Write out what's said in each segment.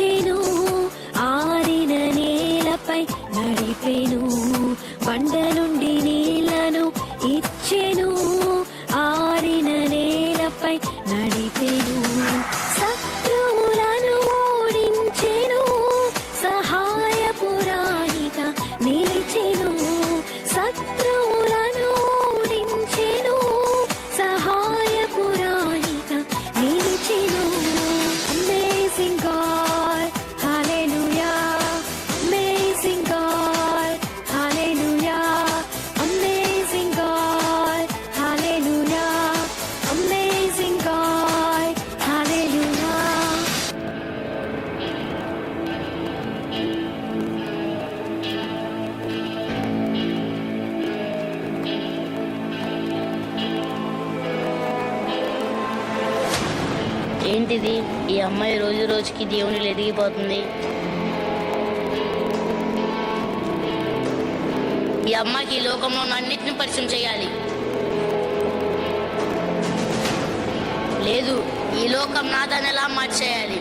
ఇచ్చెను, ఆరిన నేలపై నడిపెను. బండ నుండి నీళ్లను ఇచ్చెను, ఆరిన నేలపై నడిపెను. శత్రువులను ఓడించెను, సహాయపురాయిగా నిలిచెను. శత్రువులను ఓడించెను, సహాయపురాయిగా నిలిచెను. Amazing God, hallelujah. Amazing God, hallelujah. Amazing God, hallelujah. Amazing God, hallelujah. ఏంటిది? ఈ అమ్మాయి రోజు రోజుకి దేవునిలో ఎదిగిపోతుంది. ఈ అమ్మాయికి ఈ లోకంలో ఉన్న అన్నిటిని పరిచయం చేయాలి. లేదు, ఈ లోకం నాదాన్ని ఎలా మార్చేయాలి.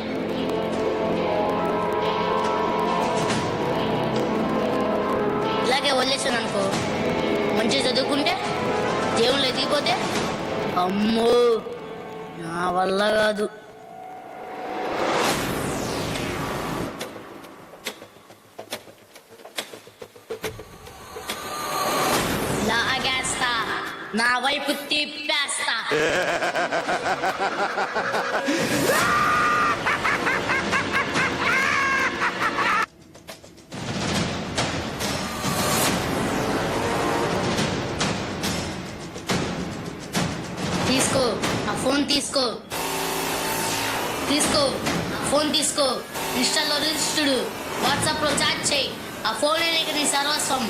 ఇలాగే వదిలేసాను అనుకో, మంచిగా చదువుకుంటే దేవుళ్ళు ఎదిగిపోతే అమ్మో నా వల్ల కాదు. లాగేస్తా, నా వైపు తిప్పేస్తా. తీసుకో ఆ ఫోన్, తీసుకో తీసుకో ఆ ఫోన్ తీసుకో. ఇన్స్టాలో రిజిస్టర్డ్, వాట్సాప్ లో చాట్ చేయి. ఆ ఫోనే నీకు నీ సర్వస్వం.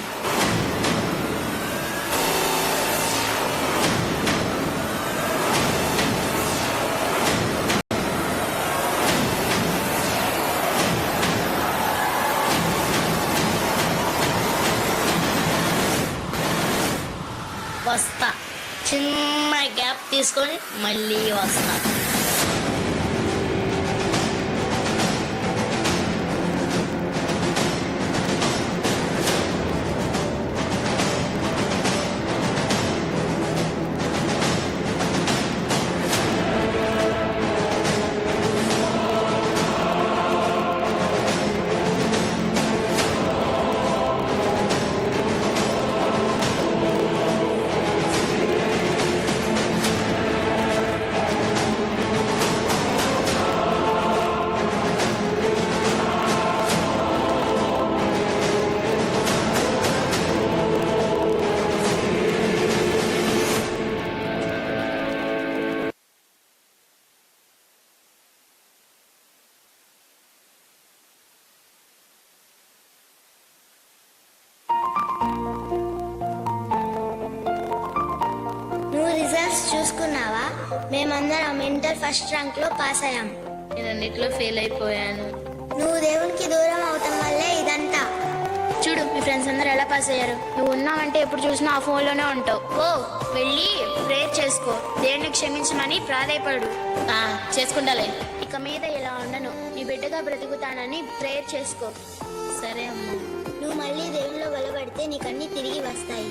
వస్తా, చిన్న గ్యాప్ తీసుకొని మళ్ళీ వస్తా. చూసుకున్నావా? మేమందరం ఇంటర్ ఫస్ట్ ర్యాంక్ లో పాస్ అయ్యాం. నేను అన్నిట్లో ఫెయిల్ అయిపోయాను. నువ్వు దేవునికి దూరం అవటం వల్లే ఇదంతా. చూడు, మీ ఫ్రెండ్స్ అందరూ ఎలా పాస్ అయ్యారు. నువ్వు ఉన్నావంటే ఎప్పుడు చూసినా ఆ ఫోన్ లోనే ఉంటావు. ఓ వెళ్ళి ప్రేయర్ చేసుకో, దేవుని క్షమించమని ప్రాధేయపడు. చేసుకుంటాలే. ఇక మీద ఇలా ఉండను, నీ బిడ్డగా బ్రతుకుతానని ప్రేయర్ చేసుకో. సరే అమ్మా. నువ్వు మళ్ళీ దేవునిలో బలపడితే నీకన్నీ తిరిగి వస్తాయి.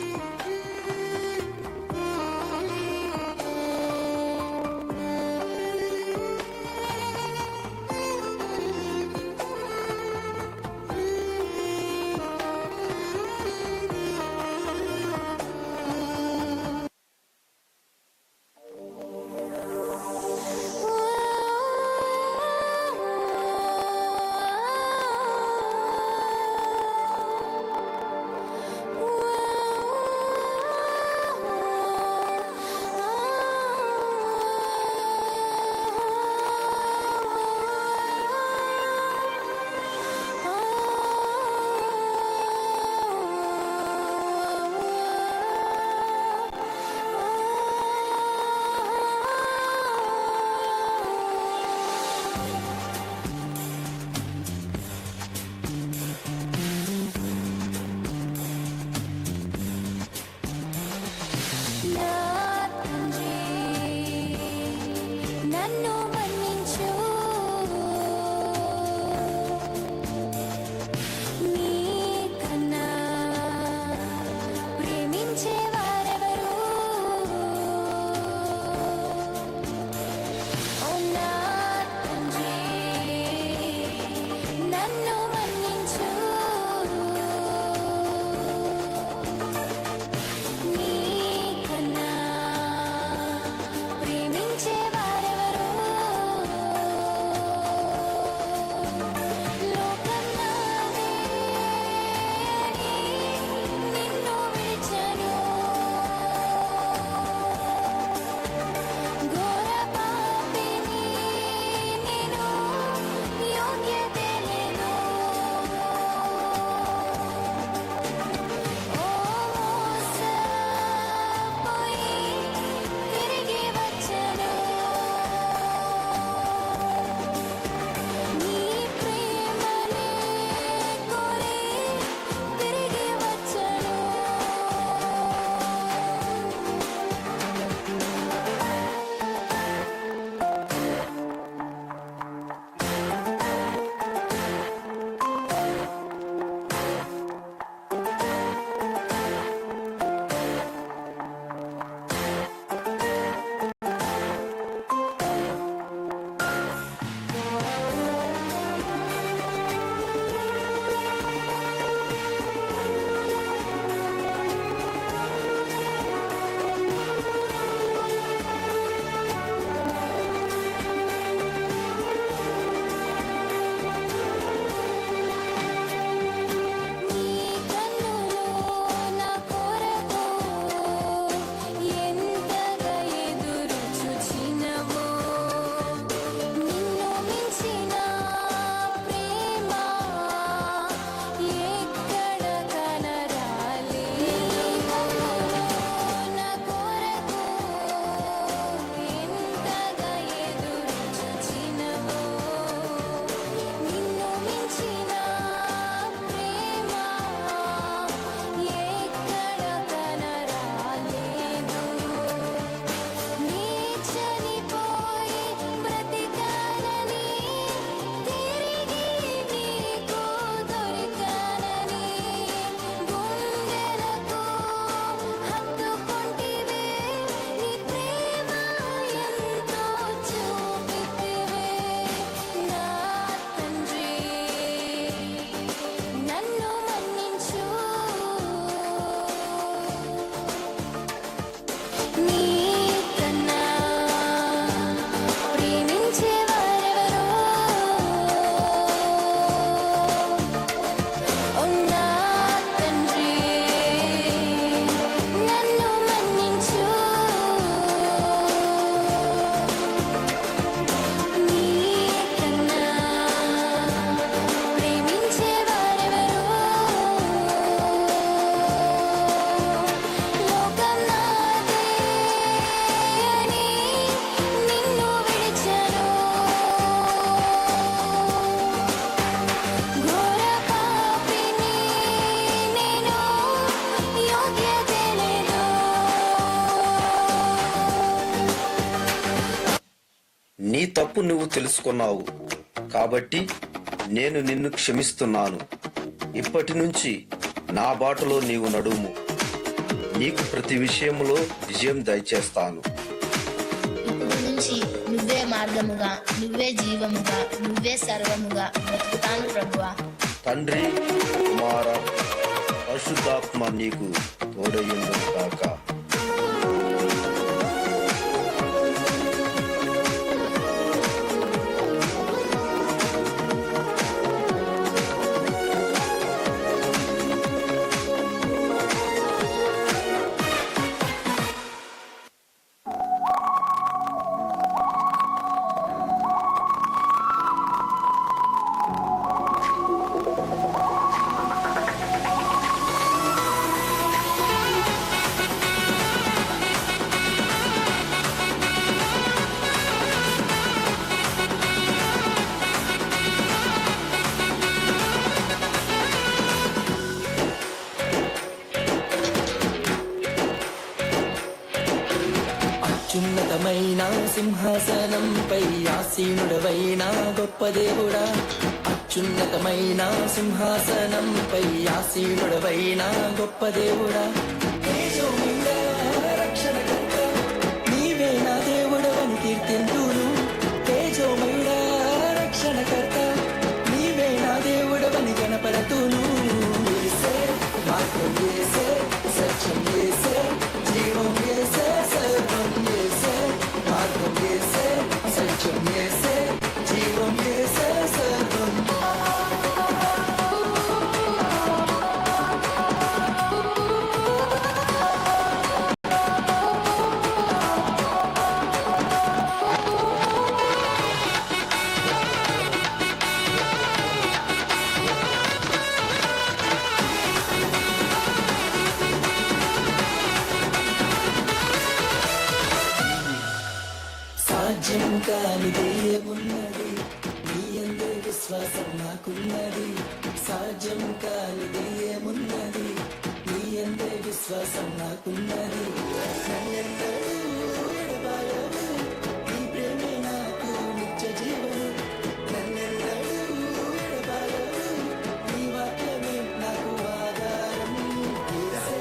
నువ్వు తెలుసుకున్నావు కాబట్టి నేను నిన్ను క్షమిస్తున్నాను. ఇప్పటి నుంచి నా బాటలో నీవు నడుము. నీకు ప్రతి విషయంలో విజయం దయచేస్తాను. ఇప్పుడు నుంచి నువ్వే మార్గముగా, నువ్వే జీవముగా, నువ్వే సర్వముగా బ్రతుకుతాను ప్రభువా. తండ్రి, కుమార, పరిశుద్ధాత్మ నీకు తోడయుండును గాక. అత్యున్నతమైన సింహాసనంపై ఆసీనుడవైన గొప్ప దేవుడా, అత్యున్నతమైన సింహాసనంపై ఆసీనుడవైన గొప్ప దేవుడా, తేజోమయుడా, రక్షణకర్త, నీవే నా దేవుడవని కీర్తింతును. తేజోమయుడా, రక్షణకర్త, నీవే నా దేవుడవని గణపరతును. యేసే, మార్గం యేసే, సత్యం యేసే, జీవం యేసే, సర్వం యేసే, మార్గం యేసే, సత్యం యేసే, జీవం యేసే, సర్వం. సాధ్యం కానిదే ఉన్నది, నీ అందే విశ్వాసం నాకున్నది. సాధ్యం కానిదే ఉన్నది, నీ అందే విశ్వాసం నాకున్నది. నన్నెన్నడూ ఎడబాయవు, నీ ప్రేమే నాకు నిత్య జీవము. నన్నెన్నడూ ఎడబాయవు, నీ వాక్యమే నాకు ఆధారం. యేసే,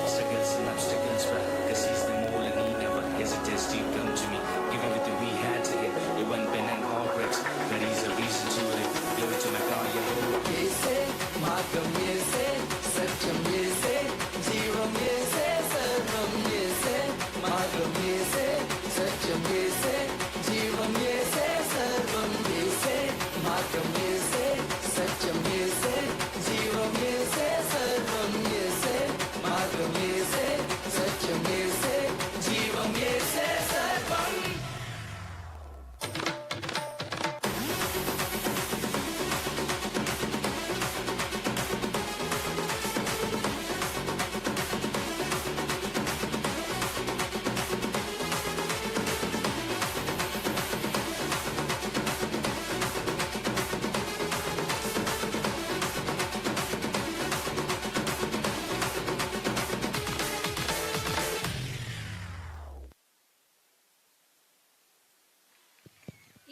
Obstacles and obstacles, but cause he's the mole and he never hesitates to come to me. Give everything we had to get. It wasn't been an all breaks, but he's a reason to it. Glory to my God, Yehovah. యేసే, మార్గం యేసే, సత్యం యేసే, జీవం యేసే, సర్వం యేసే, మార్గం యేసే, సత్యం యేసే, జీవం యేసే, సర్వం యేసే, మార్గం యేసే, సత్యం యేసే, జీవం యేసే, సర్వం యేసే, మార్గం యేసే, సత్యం యేసే, జీవం యేసే, సర్వం.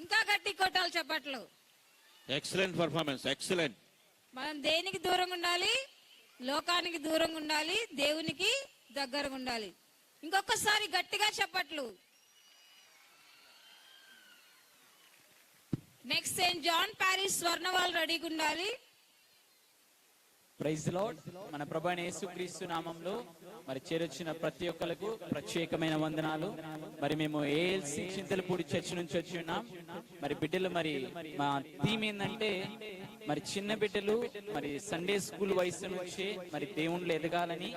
ఇంకా గట్టి కొట్టాలి చప్పట్లు. Excellent performance, excellent. మనం దేనికి దూరంగా ఉండాలి? లోకానికి దూరంగా ఉండాలి, దేవునికి దగ్గరగా ఉండాలి. ఇంకొకసారి గట్టిగా చప్పట్లు. Next Saint John Paris Swarnawal రెడీగా ఉండాలి. Praise Lord. మన ప్రభు అయిన యేసుక్రీస్తు నామంలో మరి చేరొచ్చిన ప్రతి ఒక్కరికి ప్రత్యేకమైన వందనాలు. మరి మేము ఏఎల్సి చింతలపూడి చర్చ్ నుంచి వచ్చి ఉన్నాం. మరి బిడ్డలు, మరి మా థీమ్ ఏంటంటే మరి చిన్న బిడ్డలు మరి సండే స్కూల్ వయసు నుంచే మరి దేవుళ్ళు ఎదగాలని.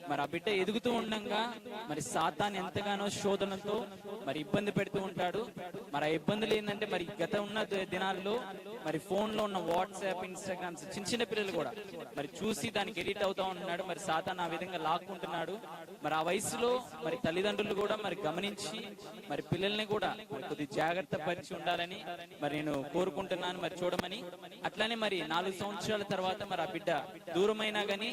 మరి ఆ బిడ్డ ఎదుగుతూ ఉండగా మరి సాతాను ఎంతగానో శోధనతో మరి ఇబ్బంది పెడుతూ ఉంటాడు. మరి ఆ ఇబ్బందులు ఏంటంటే మరి గత ఉన్న దినాల్లో మరి ఫోన్ లో ఉన్న వాట్సాప్, ఇన్స్టాగ్రామ్స్ చిన్న చిన్న పిల్లలు కూడా మరి చూసి దానికి ఎడిట్ అవుతా ఉంటున్నాడు. మరి సాతాను ఆ విధంగా లాక్కుంటున్నాడు. మరి ఆ వయసులో మరి తల్లిదండ్రులు కూడా మరి గమనించి మరి పిల్లల్ని కూడా కొద్ది జాగ్రత్త పరిచి ఉండాలని మరి నేను కోరుకుంటున్నాను, మరి చూడమని. అట్లానే మరి 4 సంవత్సరాల తర్వాత మరి ఆ బిడ్డ దూరమైనా గానీ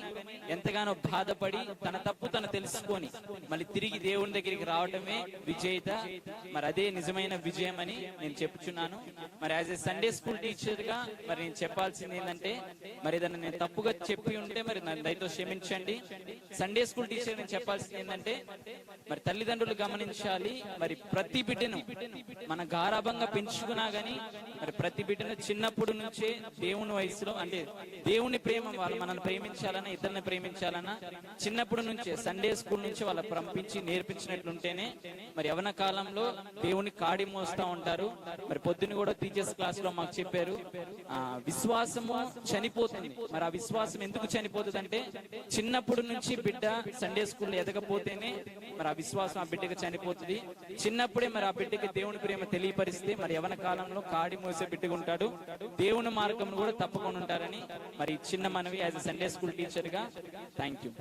ఎంతగానో బాధపడి తన తప్పు తను తెలుసుకొని మళ్ళీ తిరిగి దేవుని దగ్గరికి రావటమే విజేత. మరి అదే నిజమైన విజయం అని నేను చెప్పుచున్నాను. మరి as a Sunday school teacher గా మరి నేను చెప్పాల్సింది ఏంటంటే, మరి ఏదైనా నేను తప్పుగా చెప్పి ఉంటే మరి నన్ను దయతో క్షమించండి. సండే స్కూల్ టీచర్ నేను చెప్పాల్సింది ఏంటంటే, మరి తల్లిదండ్రులు గమనించాలి, మరి ప్రతి బిడ్డను మన గారాభంగా పెంచుకున్నా గానీ మరి ప్రతి బిడ్డను చిన్నప్పుడు నుంచే దేవుని వయసులో, అంటే దేవుని ప్రేమ వాళ్ళు మనల్ని ప్రేమించాలన్నా ఇతరులను ప్రేమించాలన్నా చిన్నప్పుడు నుంచే సండే స్కూల్ నుంచి వాళ్ళ పంపించి నేర్పించినట్లుంటేనే మరి యవన కాలంలో దేవుని కాడి మోస్తా ఉంటారు. మరి పొద్దున్న కూడా టీచర్స్ క్లాస్ లో మాకు చెప్పారు, విశ్వాసము చనిపోతుంది. మరి ఆ విశ్వాసం ఎందుకు చనిపోతుంది అంటే, చిన్నప్పుడు నుంచి బిడ్డ సండే స్కూల్ ఎదగపోతేనే మరి ఆ విశ్వాసం ఆ బిడ్డకి చనిపోతుంది. చిన్నప్పుడే మరి ఆ బిడ్డకి దేవుని ప్రేమ తెలియపరిస్తే మరి యవన కాలంలో కాడి మోసే బిడ్డగా ఉంటాడు, దేవుని మార్గం కూడా తప్పకుండా ఉంటారని మరి చిన్న మనవి as a Sunday school teacher గా. Thank you.